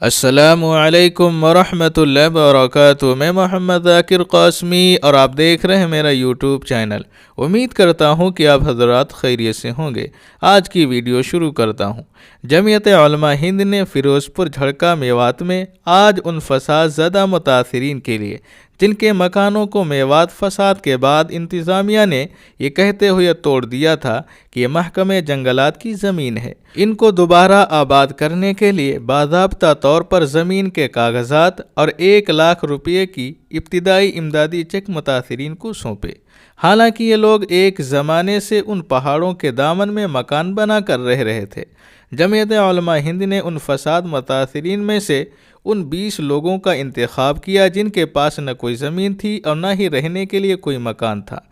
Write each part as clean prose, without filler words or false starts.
अस्सलामुअलैकुम वरहमतुल्लाहि वबरकातुहू। मैं मोहम्मद ज़ाकिर क़ासमी और आप देख रहे हैं मेरा यूट्यूब चैनल। उम्मीद करता हूं कि आप हज़रात खैरियत से होंगे। आज की वीडियो शुरू करता हूं। जमीयत उलमा हिंद ने फ़िरोज़पुर झड़का मेवात में आज उन फ़साद ज़दा मुतासिरीन के लिए जिनके मकानों को मेवात फ़साद के बाद इंतज़ामिया ने ये कहते हुए तोड़ दिया था कि ये महकमे जंगलात की ज़मीन है, इनको दोबारा आबाद करने के लिए बाज़ाब्ता तौर पर ज़मीन के कागज़ात और 1 लाख रुपये की इब्तिदाई इमदादी चेक मुतासिरीन को सौंपे। हालांकि ये लोग एक ज़माने से उन पहाड़ों के दामन में मकान बना कर रह रहे थे। जमीयत उलमा हिंद ने उन फ़साद मुतासिरीन में से उन 20 लोगों का इंतखाब किया जिनके पास न कोई ज़मीन थी और न ही रहने के लिए कोई मकान था।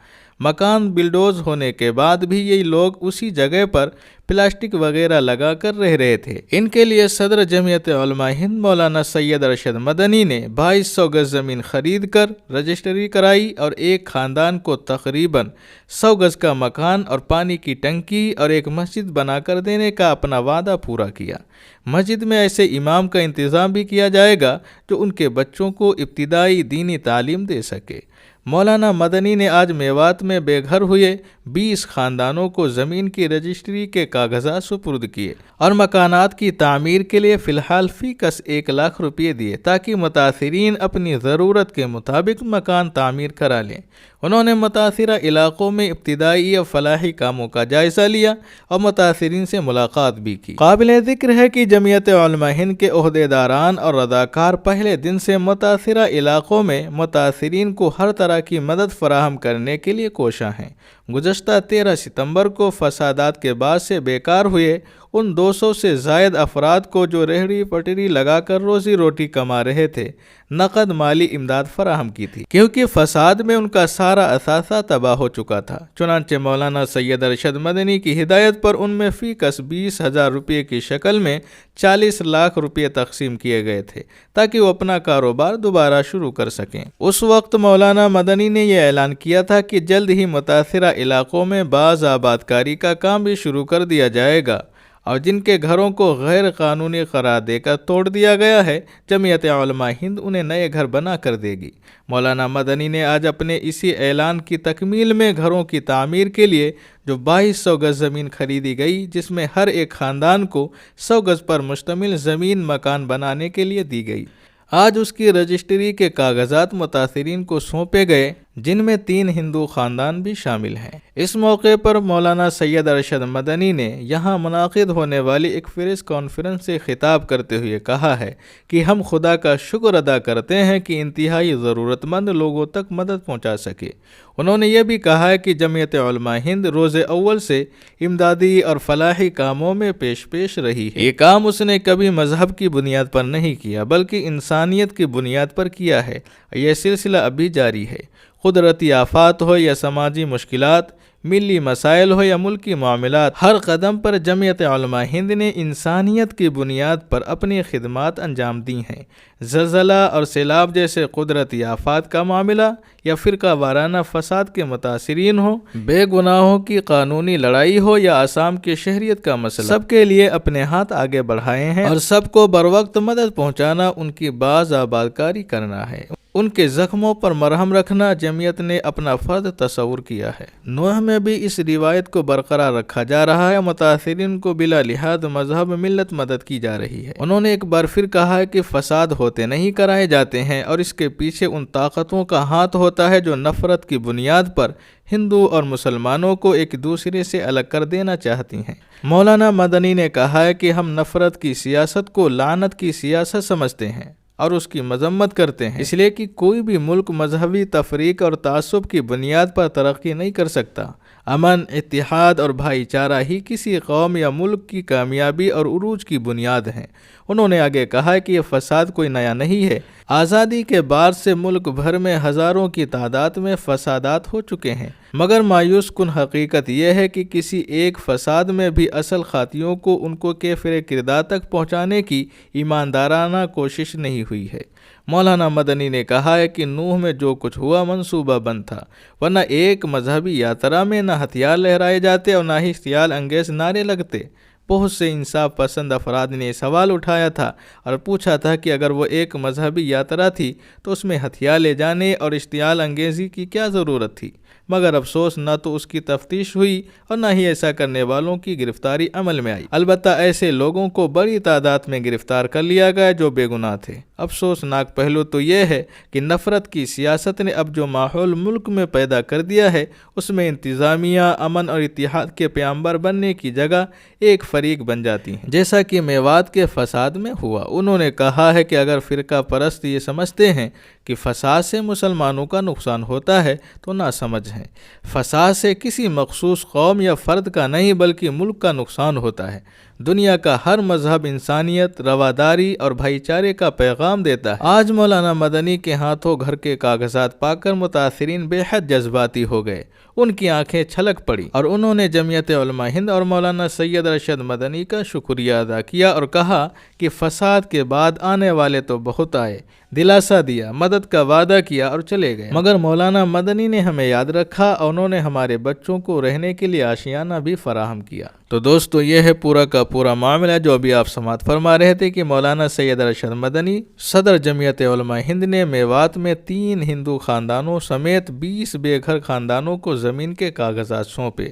मकान बिल्डोज होने के बाद भी यही लोग उसी जगह पर प्लास्टिक वगैरह लगा कर रह रहे थे। इनके लिए सदर जमीयत उलमा हिंद मौलाना सैयद अरशद मदनी ने 2200 गज ज़मीन खरीद कर रजिस्ट्री कराई और एक ख़ानदान को तकरीबन 100 गज का मकान और पानी की टंकी और एक मस्जिद बनाकर देने का अपना वादा पूरा किया। मस्जिद में ऐसे इमाम का इंतज़ाम भी किया जाएगा जो उनके बच्चों को इब्तिदाई दीनी तालीम दे सके। मौलाना मदनी ने आज मेवात में बेघर हुए 20 ख़ानदानों को ज़मीन की रजिस्ट्री के कागज़ात सुपुर्द किए और मकानात की तामीर के लिए फ़िलहाल फ़ी कस 1 लाख रुपये दिए ताकि मुतासिरीन अपनी ज़रूरत के मुताबिक मकान तामीर करा लें। उन्होंने मुतासिरा इलाक़ों में इब्तिदाई और फलाही कामों का जायज़ा लिया और मुतासिरीन से मुलाकात भी की। काबिल ज़िक्र है कि जमीयत उलमा हिंद के ओहदेदारान और रज़ाकार पहले दिन से मुतासिरा इलाक़ों में मुतासिरीन को हर तरह की मदद फराहम करने के लिए कोशा हैं। गुज़श्ता 13 सितंबर को फ़सादात के बाद से बेकार हुए उन 200 से ज़ायद अफराद को जो रेहड़ी पटरी लगाकर रोज़ी रोटी कमा रहे थे नकद माली इमदाद फराहम की थी, क्योंकि फ़साद में उनका सारा असासा तबाह हो चुका था। चुनांचे मौलाना सैयद अरशद मदनी की हिदायत पर उनमें फ़ी कस 20,000 रुपये की शक्ल में 40 लाख रुपये तकसीम किए गए थे ताकि वो अपना कारोबार दोबारा शुरू कर सकें। उस वक्त मौलाना मदनी ने यह ऐलान किया था कि जल्द ही मुतासिरा इलाक़ों में बाज़ आबादकारी का काम भी शुरू कर दिया जाएगा और जिनके घरों को गैर कानूनी करार देकर तोड़ दिया गया है जमीयत उलमा हिंद उन्हें नए घर बना कर देगी। मौलाना मदनी ने आज अपने इसी ऐलान की तकमील में घरों की तामीर के लिए जो 2200 गज ज़मीन खरीदी गई, जिसमें हर एक ख़ानदान को 100 गज पर मुश्तमिल ज़मीन मकान बनाने के लिए दी गई, आज उसकी रजिस्ट्री के कागज़ात मुतासिरीन को सौंपे गए जिनमें 3 हिंदू ख़ानदान भी शामिल हैं। इस मौके पर मौलाना सैयद अरशद मदनी ने यहाँ मुनाक़िद होने वाली एक प्रेस कॉन्फ्रेंस से खिताब करते हुए कहा है कि हम खुदा का शुक्र अदा करते हैं कि इंतहाई ज़रूरतमंद लोगों तक मदद पहुँचा सके। उन्होंने यह भी कहा है कि जमीयत उलमा हिंद रोज़े अव्वल से इमदादी और फलाही कामों में पेश रही है। ये काम उसने कभी मज़हब की बुनियाद पर नहीं किया बल्कि इंसानियत की बुनियाद पर किया है। यह सिलसिला अभी जारी है। कुदरती आफात हो या समाजी मुश्किलात, मिली मसाइल हो या मुल्की मामलात, हर कदम पर जमीयत उलमा हिंद ने इंसानियत की बुनियाद पर अपनी खिदमात अंजाम दी हैं। ज़लज़ला और सैलाब जैसे कुदरती आफात का मामला या फ़िरका वाराना फ़साद के मुतासिरीन हो, बेगुनाहों की कानूनी लड़ाई हो या आसाम की शहरियत का मसला, सबके लिए अपने हाथ आगे बढ़ाए हैं और सबको बरवक्त मदद पहुँचाना, उनकी बाज़ आबादकारी करना है, उनके ज़ख्मों पर मरहम रखना जमीयत ने अपना फ़र्ज तस्वुर किया है। नूह में भी इस रिवायत को बरकरार रखा जा रहा है। मुतासिरीन को बिला लिहाज मजहब मिल्लत मदद की जा रही है। उन्होंने एक बार फिर कहा है कि फ़साद होते नहीं कराए जाते हैं और इसके पीछे उन ताकतों का हाथ होता है जो नफ़रत की बुनियाद पर हिंदू और मुसलमानों को एक दूसरे से अलग कर देना चाहती हैं। मौलाना मदनी ने कहा है कि हम नफ़रत की सियासत को लानत की सियासत समझते हैं और उसकी मजम्मत करते हैं, इसलिए कि कोई भी मुल्क मजहबी तफरीक और तासुब की बुनियाद पर तरक्की नहीं कर सकता। अमन, इत्तिहाद और भाईचारा ही किसी कौम या मुल्क की कामयाबी और उरूज की बुनियाद हैं। उन्होंने आगे कहा कि यह फ़साद कोई नया नहीं है। आज़ादी के बाद से मुल्क भर में हज़ारों की तादाद में फ़सादात हो चुके हैं, मगर मायूस कुन हकीकत यह है कि किसी एक फ़साद में भी असल खातियों को उनको केफ़िर किरदार तक पहुँचाने की ईमानदाराना कोशिश नहीं हुई है। मौलाना मदनी ने कहा है कि नूह में जो कुछ हुआ मंसूबा बंद था, वरना एक मजहबी यात्रा में न हथियार लहराए जाते और न ही इख्तियाल अंगेज़ नारे लगते। بہت سے انصاف پسند افراد نے یہ سوال اٹھایا تھا اور پوچھا تھا کہ اگر وہ ایک مذہبی یاترا تھی تو اس میں ہتھیار لے جانے اور اشتعال انگیزی کی کیا ضرورت تھی؟ مگر افسوس نہ تو اس کی تفتیش ہوئی اور نہ ہی ایسا کرنے والوں کی گرفتاری عمل میں آئی۔ البتہ ایسے لوگوں کو بڑی تعداد میں گرفتار کر لیا گیا جو بے گناہ تھے۔ افسوسناک پہلو تو یہ ہے کہ نفرت کی سیاست نے اب جو ماحول ملک میں پیدا کر دیا ہے اس میں انتظامیہ امن اور اتحاد کے پیامبر بننے کی جگہ ایک فریق بن جاتی ہیں، جیسا کہ میوات کے فساد میں ہوا۔ انہوں نے کہا ہے کہ اگر فرقہ پرست یہ سمجھتے ہیں کہ فساد سے مسلمانوں کا نقصان ہوتا ہے تو نہ سمجھ ہیں۔ فساد سے کسی مخصوص قوم یا فرد کا نہیں بلکہ ملک کا نقصان ہوتا ہے۔ دنیا کا ہر مذہب انسانیت، رواداری اور بھائی چارے کا پیغام دیتا ہے۔ آج مولانا مدنی کے ہاتھوں گھر کے کاغذات پا کر متاثرین بے حد جذباتی ہو گئے، ان کی آنکھیں چھلک پڑی اور انہوں نے جمعیت علماء ہند اور مولانا سید ارشد مدنی کا شکریہ ادا کیا اور کہا کہ فساد کے بعد آنے والے تو بہت آئے، دلاسا دیا، مدد کا وعدہ کیا اور چلے گئے، مگر مولانا مدنی نے ہمیں یاد رکھا اور انہوں نے ہمارے بچوں کو رہنے کے لیے آشیانہ بھی فراہم کیا۔ تو دوستو یہ ہے پورا کا پورا معاملہ جو ابھی آپ سماعت فرما رہے تھے کہ مولانا سید ارشد مدنی صدر جمعیت علماء ہند نے میوات میں 3 ہندو خاندانوں سمیت 20 بے گھر خاندانوں کو زمین کے کاغذات سونپے۔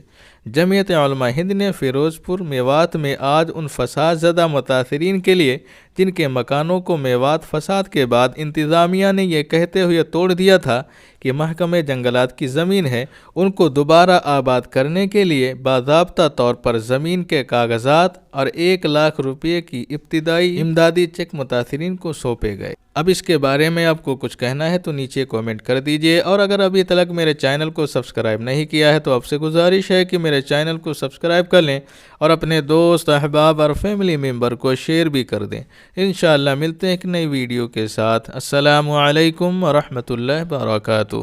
جمعیت علماء ہند نے فیروز پور میوات میں آج ان فساد زدہ متاثرین کے لیے جن کے مکانوں کو میوات فساد کے بعد انتظامیہ نے یہ کہتے ہوئے توڑ دیا تھا کہ محکمہ جنگلات کی زمین ہے، ان کو دوبارہ آباد کرنے کے لیے باضابطہ طور پر زمین کے کاغذات اور 1 لاکھ روپے کی ابتدائی امدادی چیک متاثرین کو سونپے گئے۔ اب اس کے بارے میں آپ کو کچھ کہنا ہے تو نیچے کومنٹ کر دیجئے، اور اگر ابھی تک میرے چینل کو سبسکرائب نہیں کیا ہے تو آپ سے گزارش ہے کہ میرے چینل کو سبسکرائب کر لیں اور اپنے دوست احباب اور فیملی ممبر کو شیئر بھی کر دیں۔ انشاءاللہ ملتے ہیں ایک نئی ویڈیو کے ساتھ۔ السلام علیکم ورحمۃ اللہ وبرکاتہ۔